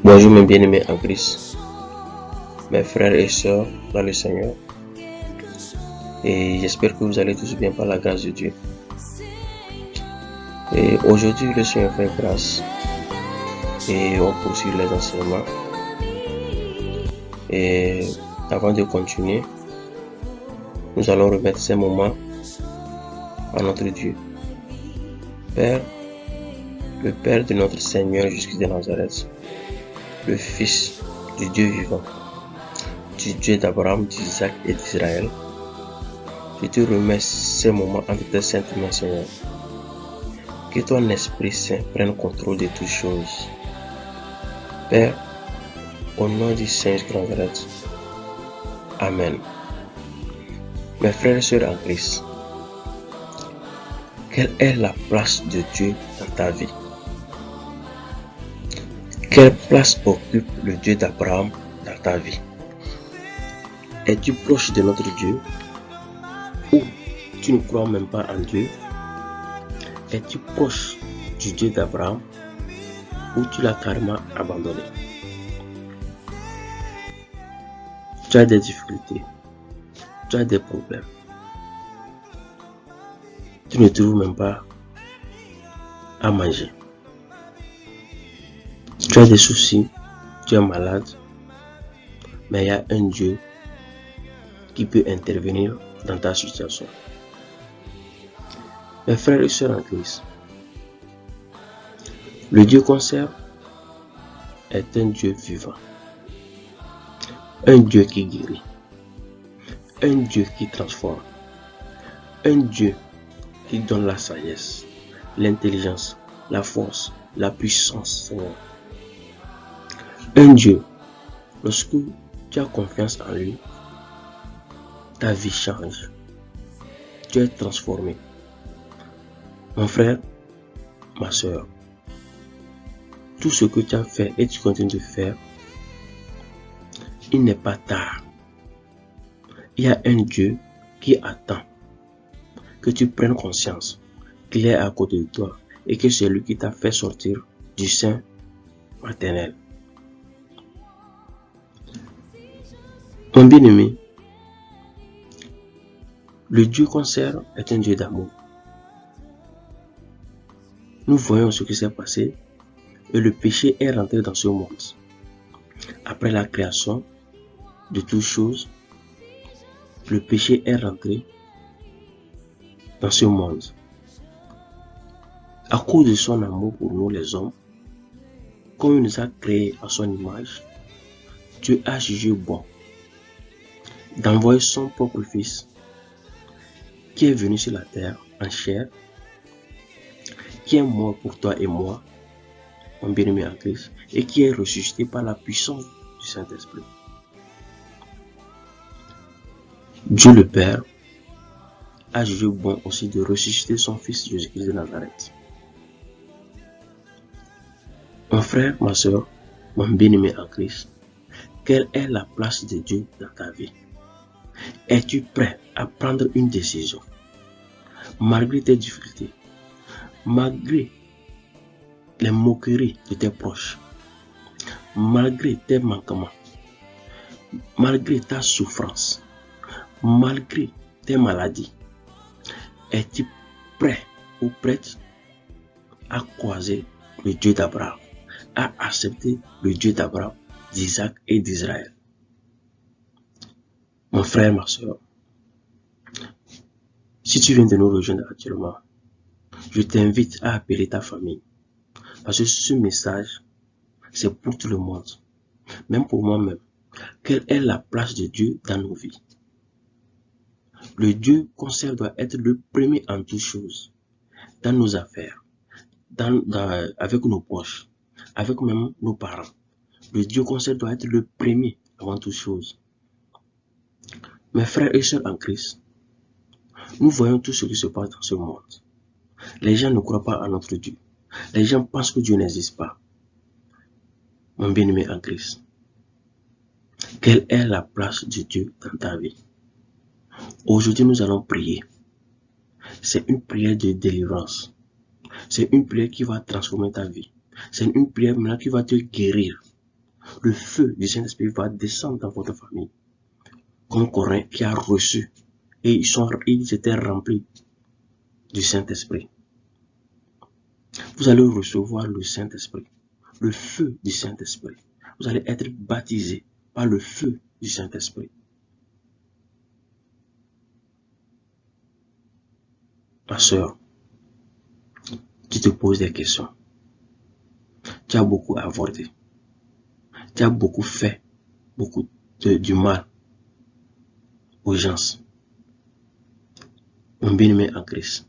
Bonjour mes bien-aimés en Christ, mes frères et sœurs dans le Seigneur, et j'espère que vous allez tous bien par la grâce de Dieu. Et aujourd'hui, le Seigneur fait grâce et on poursuit les enseignements. Et avant de continuer, nous allons remettre ces moments à notre Dieu. Père, le Père de notre Seigneur Jésus de Nazareth, le Fils du Dieu vivant, du Dieu d'Abraham, d'Isaac et d'Israël, je te remets ces moments entre tes saintes mains, Seigneur. Que ton Esprit Saint prenne contrôle de toutes choses. Père, au nom du Seigneur de Nazareth. Amen. Mes frères et sœurs en Christ, quelle est la place de Dieu dans ta vie? Quelle place occupe le Dieu d'Abraham dans ta vie? Es-tu proche de notre Dieu? Ou tu ne crois même pas en Dieu? Es-tu proche du Dieu d'Abraham ou tu l'as carrément abandonné? Tu as des difficultés, tu as des problèmes. Tu ne trouves même pas à manger. Tu as des soucis, tu es malade, mais il y a un Dieu qui peut intervenir dans ta situation. Mes frères et sœurs en Christ, le Dieu qu'on sert est un Dieu vivant, un Dieu qui guérit, un Dieu qui transforme, un Dieu qui donne la sagesse, l'intelligence, la force, la puissance, Seigneur. Un Dieu, lorsque tu as confiance en lui, ta vie change, tu es transformé. Mon frère, ma soeur, tout ce que tu as fait et tu continues de faire, il n'est pas tard. Il y a un Dieu qui attend que tu prennes conscience qu'il est à côté de toi et que c'est lui qui t'a fait sortir du sein maternel. Mon bien-aimé, le Dieu qu'on sert est un Dieu d'amour. Nous voyons ce qui s'est passé et le péché est rentré dans ce monde. Après la création de toutes choses, le péché est rentré dans ce monde. À cause de son amour pour nous les hommes, comme il nous a créés à son image, Dieu a jugé bon d'envoyer son propre Fils qui est venu sur la terre en chair, qui est mort pour toi et moi, mon bien-aimé en Christ, et qui est ressuscité par la puissance du Saint-Esprit. Dieu le Père a jugé bon aussi de ressusciter son Fils Jésus-Christ de Nazareth. Mon frère, ma soeur, mon bien-aimé en Christ, quelle est la place de Dieu dans ta vie? Es-tu prêt à prendre une décision? Malgré tes difficultés, malgré les moqueries de tes proches, malgré tes manquements, malgré ta souffrance, malgré tes maladies, es-tu prêt ou prête à croiser le Dieu d'Abraham, à accepter le Dieu d'Abraham, d'Isaac et d'Israël? Mon frère, ma soeur, si tu viens de nous rejoindre actuellement, je t'invite à appeler ta famille. Parce que ce message, c'est pour tout le monde, même pour moi-même. Quelle est la place de Dieu dans nos vies? Le Dieu qu'on sert doit être le premier en toutes choses, dans nos affaires, avec nos proches, avec même nos parents. Le Dieu qu'on sert doit être le premier avant toutes choses. Mes frères et sœurs en Christ, nous voyons tout ce qui se passe dans ce monde. Les gens ne croient pas à notre Dieu. Les gens pensent que Dieu n'existe pas. Mon bien-aimé en Christ, quelle est la place de Dieu dans ta vie? Aujourd'hui, nous allons prier. C'est une prière de délivrance. C'est une prière qui va transformer ta vie. C'est une prière maintenant qui va te guérir. Le feu du Saint-Esprit va descendre dans votre famille. Comme Corinth qui a reçu. Et ils étaient remplis du Saint-Esprit. Vous allez recevoir le Saint-Esprit. Le feu du Saint-Esprit. Vous allez être baptisé par le feu du Saint-Esprit. Ma soeur, tu te poses des questions. Tu as beaucoup avorté. Tu as beaucoup fait, du mal aux gens. Mon bien-aimé en Christ,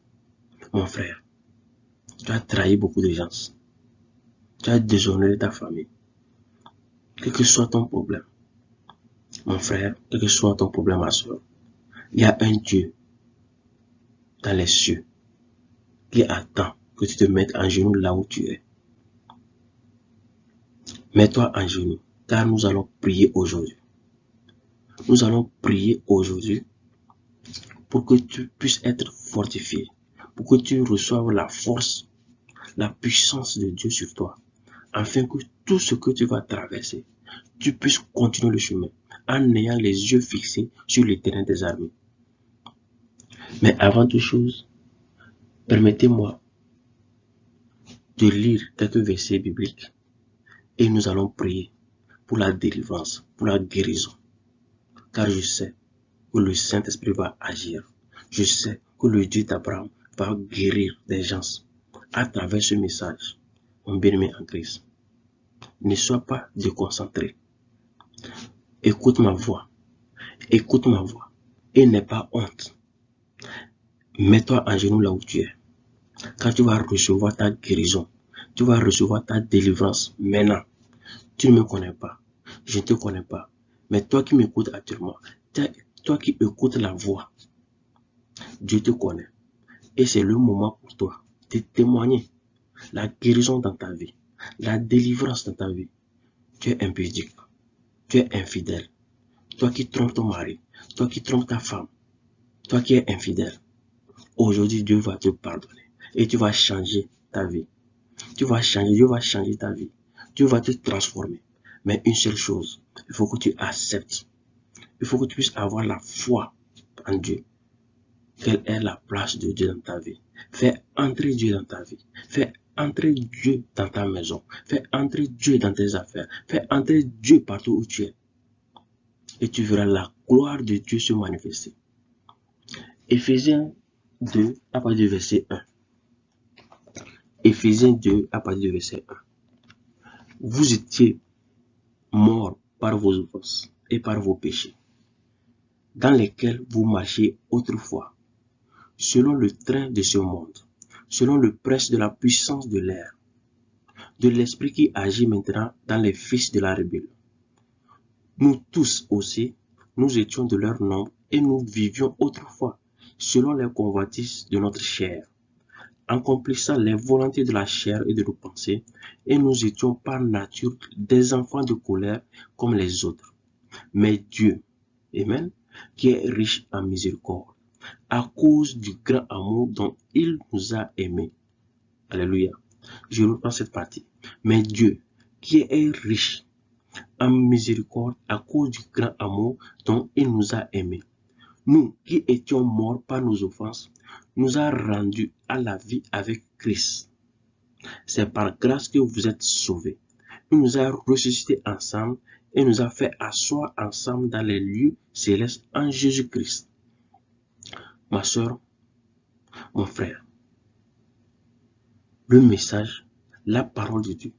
mon frère, tu as trahi beaucoup de gens. Tu as déshonoré ta famille. Quel que soit ton problème, mon frère, quel que soit ton problème, ma soeur, il y a un Dieu dans les cieux qui attend que tu te mettes en genoux là où tu es. Mets-toi en genoux, car nous allons prier aujourd'hui. Nous allons prier aujourd'hui pour que tu puisses être fortifié, pour que tu reçoives la force, la puissance de Dieu sur toi, afin que tout ce que tu vas traverser, tu puisses continuer le chemin en ayant les yeux fixés sur l'Éternel des armées. Mais avant toute chose, permettez-moi de lire quelques versets bibliques et nous allons prier pour la délivrance, pour la guérison. Car je sais que le Saint-Esprit va agir. Je sais que le Dieu d'Abraham va guérir des gens à travers ce message. Mon bien-aimé en Christ, ne sois pas déconcentré. Écoute ma voix et n'aie pas honte. Mets-toi en genoux là où tu es, car tu vas recevoir ta guérison, tu vas recevoir ta délivrance maintenant. Tu ne me connais pas, je ne te connais pas, mais toi qui m'écoutes actuellement, toi qui écoutes la voix, Dieu te connaît. Et c'est le moment pour toi de témoigner la guérison dans ta vie, la délivrance dans ta vie. Tu es impudique, tu es infidèle, toi qui trompes ton mari, toi qui trompes ta femme, toi qui es infidèle. Aujourd'hui, Dieu va te pardonner et tu vas changer ta vie. Dieu va changer ta vie. Dieu va te transformer. Mais une seule chose, il faut que tu acceptes. Il faut que tu puisses avoir la foi en Dieu. Quelle est la place de Dieu dans ta vie? Fais entrer Dieu dans ta vie. Fais entrer Dieu dans ta maison. Fais entrer Dieu dans tes affaires. Fais entrer Dieu partout où tu es. Et tu verras la gloire de Dieu se manifester. Éphésiens 2, à partir du verset 1. Éphésiens 2, à partir du verset 1. Vous étiez morts par vos offenses et par vos péchés, dans lesquels vous marchiez autrefois, selon le train de ce monde, selon le prince de la puissance de l'air, de l'esprit qui agit maintenant dans les fils de la rébellion. Nous tous aussi, nous étions de leur nombre et nous vivions autrefois, selon les convoitises de notre chair, accomplissant les volontés de la chair et de nos pensées, et nous étions par nature des enfants de colère comme les autres. Mais Dieu, Amen, qui est riche en miséricorde, à cause du grand amour dont il nous a aimés. Alléluia. Je reprends cette partie. Mais Dieu, qui est riche en miséricorde, à cause du grand amour dont il nous a aimés, nous qui étions morts par nos offenses, nous a rendus à la vie avec Christ. C'est par grâce que vous êtes sauvés. Il nous a ressuscités ensemble et nous a fait asseoir ensemble dans les lieux célestes en Jésus-Christ. Ma soeur, mon frère, le message, la parole de Dieu,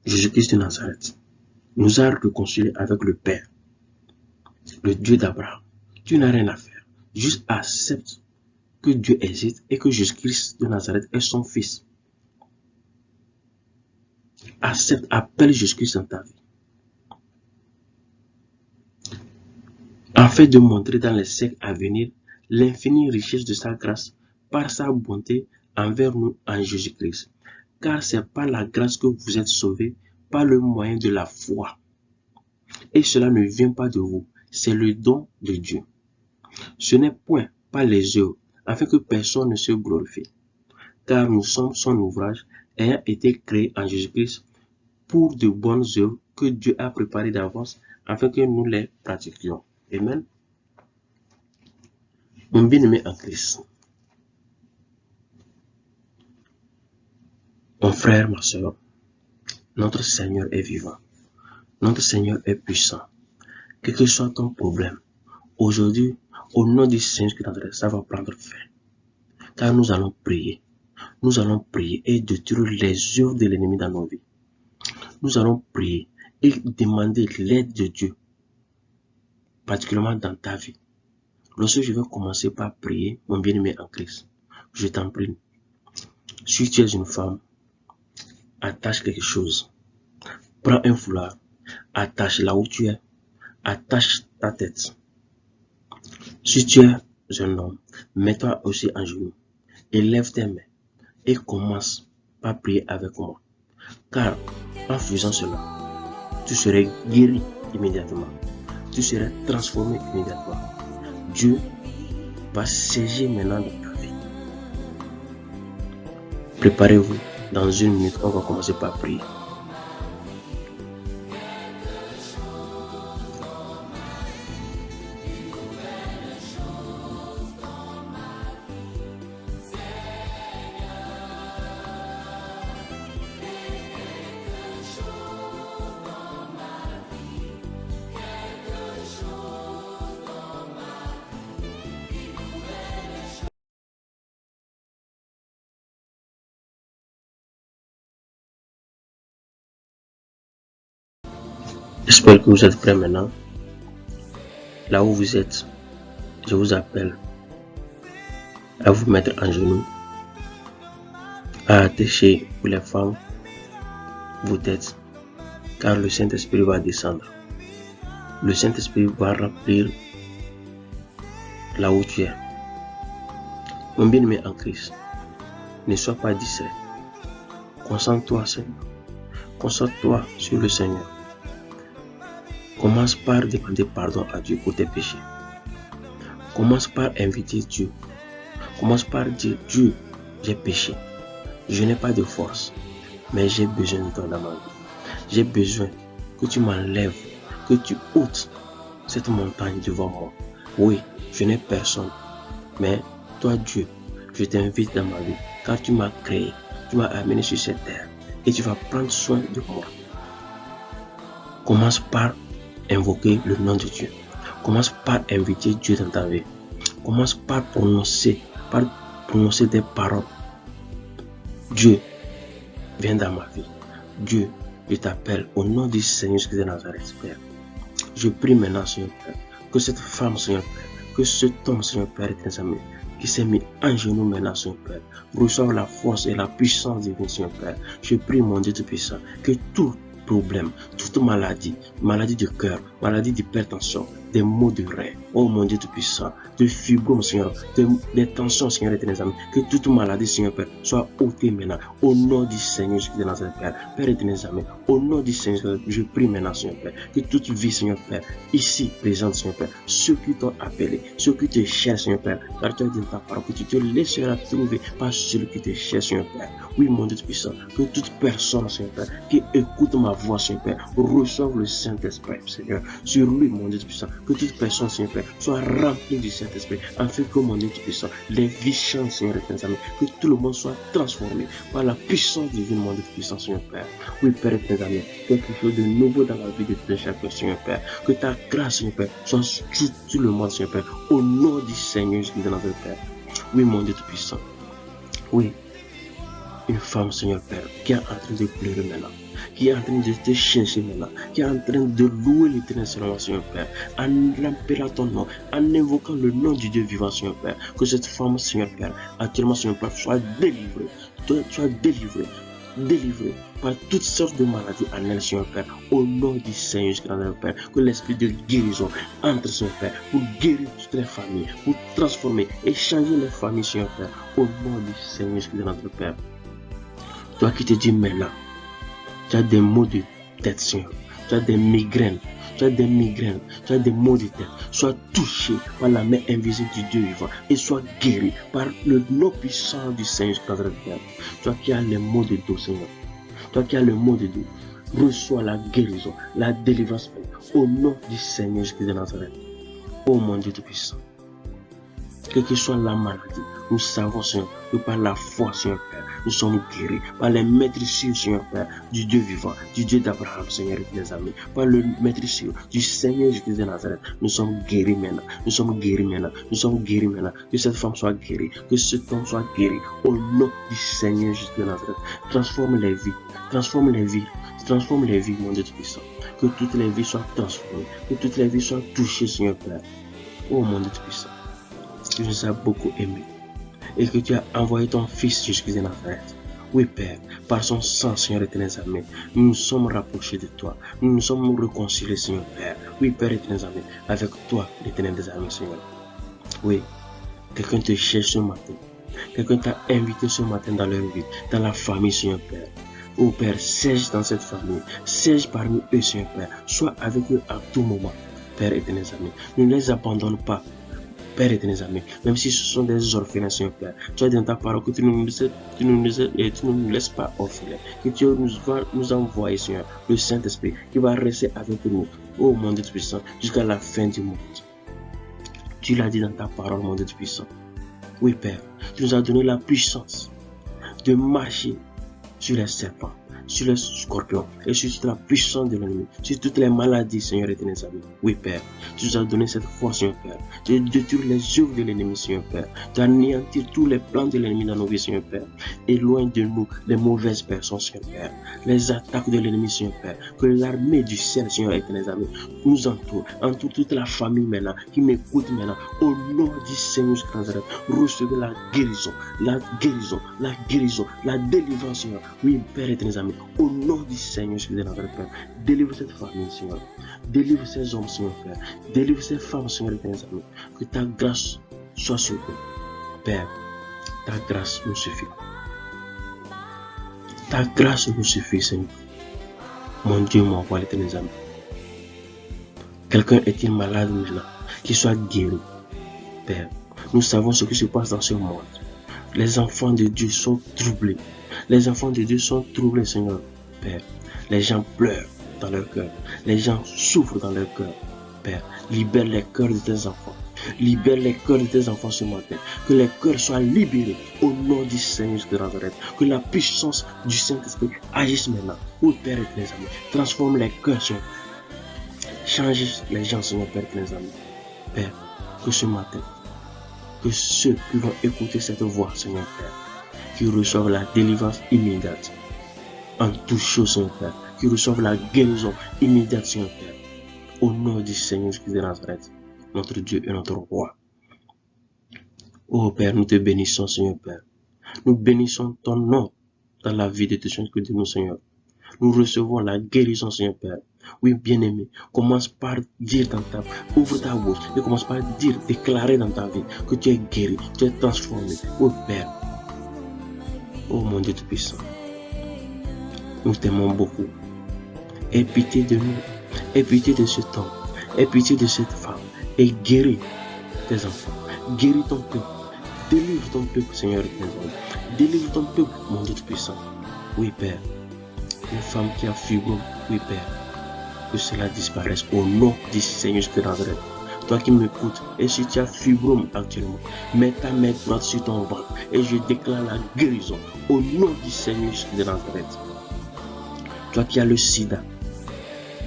Jésus-Christ de Nazareth, nous a réconciliés avec le Père, le Dieu d'Abraham. Tu n'as rien à faire. Juste accepte que Dieu existe et que Jésus-Christ de Nazareth est son Fils. Accepte, appelle Jésus-Christ dans ta vie. Afin de montrer dans les siècles à venir l'infinie richesse de sa grâce par sa bonté envers nous en Jésus-Christ. Car c'est par la grâce que vous êtes sauvés, par le moyen de la foi. Et cela ne vient pas de vous, c'est le don de Dieu. Ce n'est point par les œuvres, afin que personne ne se glorifie. Car nous sommes son ouvrage, ayant été créés en Jésus-Christ pour de bonnes œuvres que Dieu a préparées d'avance afin que nous les pratiquions. Amen. Mon bien-aimé en Christ, mon frère, ma soeur, notre Seigneur est vivant. Notre Seigneur est puissant. Quel que soit ton problème, aujourd'hui, au nom du Seigneur qui est en train, ça va prendre fin. Car nous allons prier. Nous allons prier et détruire les œuvres de l'ennemi dans nos vies. Nous allons prier et demander l'aide de Dieu, particulièrement dans ta vie. Lorsque je vais commencer par prier, mon bien-aimé en Christ, je t'en prie, si tu es une femme, attache quelque chose. Prends un foulard, attache là où tu es, attache ta tête. Si tu es un homme, mets-toi aussi en genoux et lève tes mains et commence par prier avec moi. Car en faisant cela, tu serais guéri immédiatement. Tu serais transformé immédiatement. Dieu va saisir maintenant de ta vie. Préparez-vous. Dans une minute, on va commencer par prier. J'espère que vous êtes prêts maintenant. Là où vous êtes, je vous appelle à vous mettre en genoux, à attacher pour les femmes vos têtes, car le Saint-Esprit va descendre. Le Saint-Esprit va remplir là où tu es. Mon bien-aimé en Christ, ne sois pas distrait. Concentre-toi, Seigneur. Concentre-toi sur le Seigneur. Commence par demander pardon à Dieu pour tes péchés. Commence par inviter Dieu. Commence par dire, Dieu, j'ai péché. Je n'ai pas de force, mais j'ai besoin de toi dans ma vie. J'ai besoin que tu m'enlèves, que tu ôtes cette montagne devant moi. Oui, je n'ai personne, mais toi Dieu, je t'invite dans ma vie, car tu m'as créé, tu m'as amené sur cette terre et tu vas prendre soin de moi. Commence par invoquer le nom de Dieu. Commence par inviter Dieu dans ta vie. Commence par prononcer des paroles. Dieu, viens dans ma vie. Dieu, je t'appelle au nom du Seigneur Jésus de Nazareth, Père. Je prie maintenant, Seigneur Père, que cette femme, Seigneur Père, que cet homme, Seigneur Père, et tes amis, qui s'est mis en genoux maintenant, Seigneur Père, reçoive la force et la puissance divine, Seigneur Père. Je prie, mon Dieu Tout-Puissant, que tout problème, toute maladie, maladie du cœur, maladie d'hypertension, des maux de rein, oh mon Dieu Tout-Puissant, de fibromes, Seigneur, des tensions, Seigneur, et tes amis, que toute maladie, Seigneur Père, soit ôtée maintenant, au nom du Seigneur Jésus de Nazareth, Père, Père et tes amis, au nom du Seigneur, je prie maintenant, Seigneur Père, que toute vie, Seigneur Père, ici présente, Seigneur Père, ceux qui t'ont appelé, ceux qui te cherchent, Seigneur Père, car tu as dit dans ta parole que tu te laisseras trouver par celui qui te cherche, Seigneur Père. Oui, mon Dieu Tout-Puissant, que toute personne, Seigneur Père, qui écoute ma voix, Seigneur Père, reçoive le Saint-Esprit, Seigneur, sur lui, mon Dieu Tout-Puissant, que toute personne, Seigneur Père, soit remplie du Saint-Esprit, afin que mon Dieu Tout-Puissant, les vies changent, Seigneur, et tes amis, que tout le monde soit transformé par la puissance divine, mon Dieu Tout-Puissant, Seigneur Père. Oui, Père et tes amis, quelque chose de nouveau dans la vie de chacun, Seigneur Père, que ta grâce, Seigneur Père, soit sur tout le monde, Seigneur Père, au nom du Seigneur Jésus de notre Père. Oui, mon Dieu Tout-Puissant. Oui, une femme, Seigneur Père, qui est en train de pleurer maintenant, qui est en train de te chercher maintenant, qui est en train de louer l'Éternel, Seigneur Père, en appelant ton nom, en invoquant le nom du Dieu vivant, Seigneur Père, que cette femme, Seigneur Père, actuellement, Seigneur Père, soit délivrée, délivrée par toutes sortes de maladies en elle, Seigneur Père, au nom du Seigneur Jésus, Père, que l'esprit de guérison entre, Seigneur Père, pour guérir toutes les familles, pour transformer et changer les familles, Seigneur Père, au nom du Seigneur Jésus, notre Père. Toi qui te dis maintenant, tu as des maux de tête, Seigneur, tu as des migraines, tu as des maux de tête, sois touché par la main invisible du Dieu vivant et sois guéri par le nom puissant du Seigneur, notre Père. Toi qui as les maux de dos, Seigneur, toi qui as le mot de dos, Reçois la guérison, la délivrance, au nom du Seigneur Jésus de Nazareth. Oh mon Dieu Tout-Puissant, quelle que soit la maladie, nous savons, Seigneur, que par la foi, Seigneur Père, nous sommes guéris. Par les maîtrises, Seigneur Père, du Dieu vivant, du Dieu d'Abraham, Seigneur et des amis. Par le maîtrise du Seigneur Jésus de Nazareth, nous sommes guéris maintenant. Nous sommes guéris maintenant. Nous sommes guéris maintenant. Que cette femme soit guérie. Que cet homme soit guéri. Au nom du Seigneur Jésus de Nazareth. Transforme les vies. Transforme les vies. Transforme les vies, mon Dieu Tout-Puissant. Que toutes les vies soient transformées. Que toutes les vies soient touchées, Seigneur Père. Oh mon Dieu Tout-Puissant. Tu nous as beaucoup aimés et que tu as envoyé ton Fils Jésus de Nazareth. Oui, Père, par son sang, Seigneur éternel ami, nous nous sommes rapprochés de toi. Nous nous sommes réconciliés, Seigneur Père. Oui, Père éternel ami, avec toi, l'éternel des amis, Seigneur. Oui, quelqu'un te cherche ce matin. Quelqu'un t'a invité ce matin dans leur vie, dans la famille, Seigneur Père. Oh Père, siège dans cette famille. Siège parmi eux, Seigneur Père. Sois avec eux à tout moment, Père éternel ami. Ne les abandonne pas. Père éternel ami, même si ce sont des orphelins, Seigneur Père, tu as dans ta parole que tu ne nous laisses pas orphelins, que tu vas nous envoyer, Seigneur, le Saint-Esprit qui va rester avec nous, oh mon Dieu puissant, jusqu'à la fin du monde. Tu l'as dit dans ta parole, mon Dieu puissant. Oui, Père, tu nous as donné la puissance de marcher sur les serpents, sur les scorpions et sur toute la puissance de l'ennemi, sur toutes les maladies, Seigneur éternel ami. Oui, Père, tu nous as donné cette force, Seigneur Père, de détruire les œuvres de l'ennemi, Seigneur Père, d'anéantir tous les plans de l'ennemi dans nos vies, Seigneur Père. Éloigne de nous les mauvaises personnes, Seigneur Père, les attaques de l'ennemi, Seigneur Père, que l'armée du ciel, Seigneur éternel ami, nous entoure toute la famille maintenant, qui m'écoute maintenant, au nom du Seigneur Jésus de Nazareth. Recevez la guérison, la guérison, la guérison, la délivrance, Seigneur. Oui, Père éternel ami, au nom du Seigneur Jésus de Nazareth, Père, délivre cette famille, Seigneur. Délivre ces hommes, Seigneur Père. Délivre ces femmes, Seigneur éternel ami. Que ta grâce soit sur eux. Père, ta grâce nous suffit. Ta grâce nous suffit, Seigneur. Mon Dieu, mon roi, l'éternel ami. Quelqu'un est-il malade maintenant? Qu'il soit guéri. Père, nous savons ce qui se passe dans ce monde. Les enfants de Dieu sont troublés. Les enfants de Dieu sont troublés, Seigneur. Père, les gens pleurent dans leur cœur. Les gens souffrent dans leur cœur. Père, libère les cœurs de tes enfants. Libère les cœurs de tes enfants ce matin. Que les cœurs soient libérés au nom du Seigneur de Nazareth. Que la puissance du Saint-Esprit agisse maintenant. Oh Père et tes amis, transforme les cœurs, Seigneur. Change les gens, Seigneur Père et tes amis. Père, que ce matin, que ceux qui vont écouter cette voix, Seigneur Père, qui reçoivent la délivrance immédiate en toute chose, Seigneur Père, qui reçoivent la guérison immédiate, Seigneur Père, au nom du Seigneur Jésus de Nazareth, notre Dieu et notre Roi. Oh Père, nous te bénissons, Seigneur Père. Nous bénissons ton nom dans la vie de tous ceux que nous, Seigneur. Nous recevons la guérison, Seigneur Père. Oui, bien-aimé, commence par dire ouvre ta bouche et commence par dire, déclarer dans ta vie que tu es guéri, tu es transformé. Oh Père, oh mon Dieu Tout-Puissant, nous t'aimons beaucoup. Aie pitié de nous, aie pitié de cet homme, aie pitié de cette femme et guéris tes enfants, guéris ton peuple, délivre ton peuple, Seigneur, délivre ton peuple, mon Dieu Tout-Puissant. Oui, Père, une femme qui a fibrome, oui, Père, que cela disparaisse au nom du Seigneur de Nazareth. Toi qui m'écoutes, et si tu as fibrome actuellement, mets ta main droite sur ton ventre et je déclare la guérison au nom du Seigneur de Nazareth. Toi qui as le sida,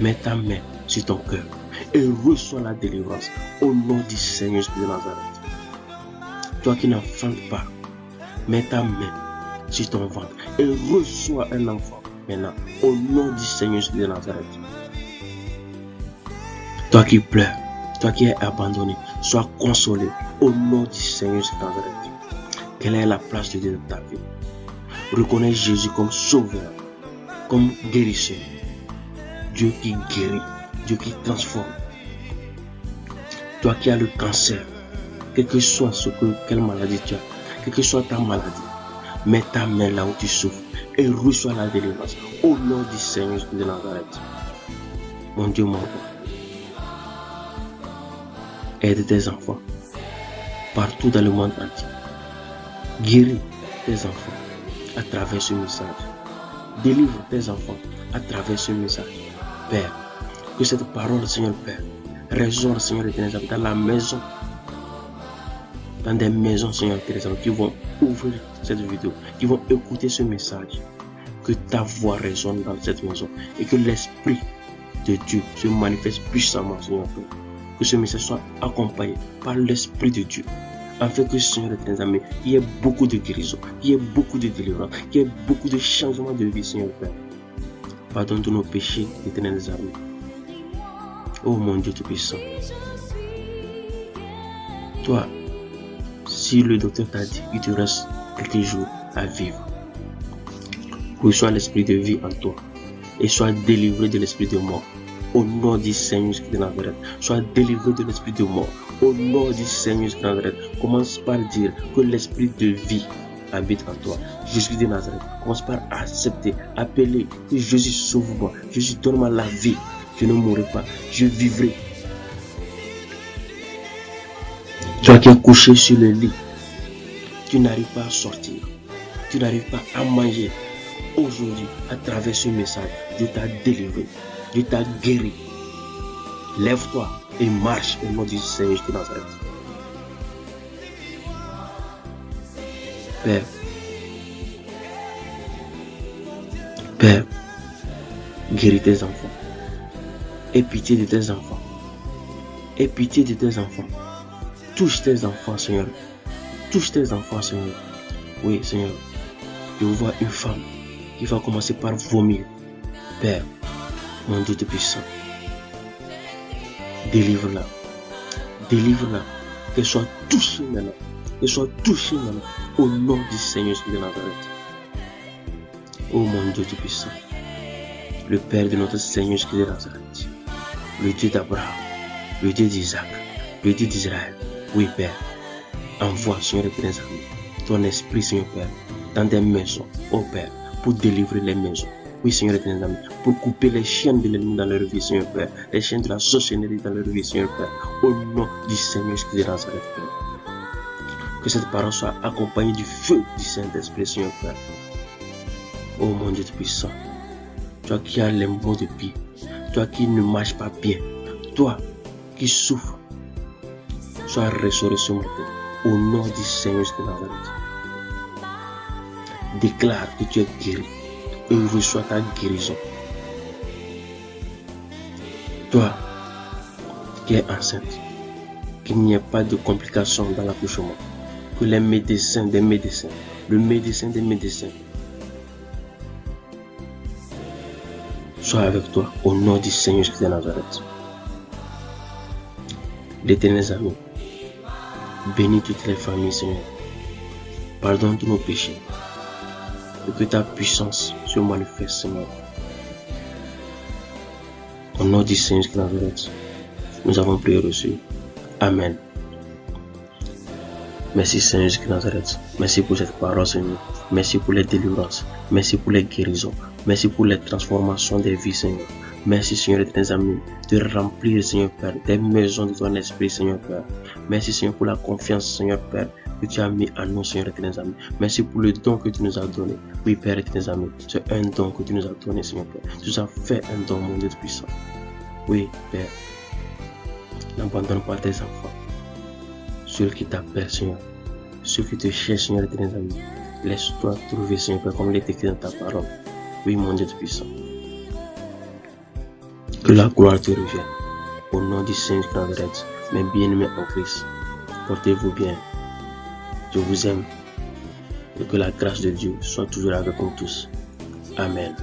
mets ta main sur ton cœur et reçois la délivrance au nom du Seigneur de Nazareth. Toi qui n'enfantes pas, mets ta main sur ton ventre et reçois un enfant maintenant au nom du Seigneur de Nazareth. Toi qui pleures, toi qui es abandonné, sois consolé au nom du Seigneur de Nazareth. Quelle est la place de Dieu dans ta vie? Reconnais Jésus comme sauveur, comme guérisseur. Dieu qui guérit, Dieu qui transforme. Toi qui as le cancer, quelle que soit quelle maladie tu as, quelle que soit ta maladie, mets ta main là où tu souffres et reçois la délivrance au nom du Seigneur de Nazareth. Mon Dieu, mon roi, aide tes enfants partout dans le monde entier. Guéris tes enfants à travers ce message. Délivre tes enfants à travers ce message. Père, que cette parole, Seigneur Père, résonne, Seigneur éternel, dans la maison, dans des maisons, Seigneur éternel, qui vont ouvrir cette vidéo, qui vont écouter ce message. Que ta voix résonne dans cette maison et que l'Esprit de Dieu se manifeste puissamment, Seigneur Père. Que ce message soit accompagné par l'Esprit de Dieu, afin que, Seigneur éternel, il y ait beaucoup de guérison, il y ait beaucoup de délivrance, il y ait beaucoup de changements de vie, Seigneur Père. Pardonne tous nos péchés, éternels amis. Oh mon Dieu Tout-Puissant. Toi, si le docteur t'a dit qu'il te reste quelques jours à vivre, reçois l'esprit de vie en toi et sois délivré de l'esprit de mort. Au nom du Seigneur Jésus de Nazareth, sois délivré de l'esprit de mort. Au nom du Seigneur Jésus de Nazareth, commence par dire que l'esprit de vie habite en toi. Jésus de Nazareth, commence par accepter, appeler que Jésus sauve-moi, Jésus donne-moi la vie. Je ne mourrai pas, je vivrai. Toi qui es couché sur le lit, tu n'arrives pas à sortir, tu n'arrives pas à manger. Aujourd'hui, à travers ce message, Dieu t'a délivré, Dieu t'a guéri. Lève-toi et marche au nom du Seigneur de Nazareth. Père, guéris tes enfants. Aie pitié de tes enfants. Aie pitié de tes enfants. Touche tes enfants, Seigneur. Touche tes enfants, Seigneur. Oui, Seigneur. Je vois une femme qui va commencer par vomir. Père, mon Dieu Tout-Puissant, délivre-la. Délivre-la. Qu'elle soit touchée maintenant. Qu'elle soit touchée maintenant. Au nom du Seigneur de Nazareth. Oh mon Dieu Tout-Puissant. Le Père de notre Seigneur de Nazareth. Le Dieu d'Abraham. Le Dieu d'Isaac. Le Dieu d'Israël. Oui, Père. Envoie, Seigneur éternel, ton esprit, Seigneur Père, dans des maisons, oh Père, pour délivrer les maisons. Oui, Seigneur éternel, pour couper les chaînes de l'ennemi dans leur vie, Seigneur Père, les chaînes de la sorcellerie dans leur vie, Seigneur Père, au nom du Seigneur Jésus de Nazareth, Père. Que cette parole soit accompagnée du feu du Saint-Esprit, Seigneur Père. Oh mon Dieu puissant, toi qui as les mots de pied, toi qui ne marches pas bien, toi qui souffres, sois restauré ce matin, au nom du Seigneur de Nazareth. Déclare que tu es guéri et reçois ta guérison. Toi qui es enceinte, qu'il n'y ait pas de complications dans l'accouchement, que les médecins des médecins, le médecin des médecins soit avec toi au nom du Seigneur Jésus de Nazareth. L'Éternel ami, bénis toutes les familles, Seigneur. Pardonne tous nos péchés. Et que ta puissance se manifeste, Seigneur. Au nom du Seigneur Jésus de Nazareth, nous avons prié reçu. Amen. Merci Seigneur Jésus de Nazareth. Merci pour cette parole, Seigneur. Merci pour les délivrances. Merci pour les guérisons. Merci pour les transformations des vies, Seigneur. Merci, Seigneur, de tes amis, de remplir, Seigneur Père, des maisons de ton esprit, Seigneur Père. Merci, Seigneur, pour la confiance, Seigneur Père, que tu as mis en nous, Seigneur, de tes amis. Merci pour le don que tu nous as donné. Oui, Père, de tes amis, c'est un don que tu nous as donné, Seigneur Père. Tu nous as fait un don, mon Dieu puissant. Oui, Père, n'abandonne pas tes enfants. Ceux qui t'appellent, Seigneur. Ceux qui te cherchent, Seigneur, de tes amis. Laisse-toi trouver, Seigneur Père, comme il est écrit dans ta parole. Oui, mon Dieu puissant. Que la gloire te revienne. Au nom du Seigneur de Nazareth, mes bien-aimés en Christ, portez-vous bien. Je vous aime. Et que la grâce de Dieu soit toujours avec nous tous. Amen.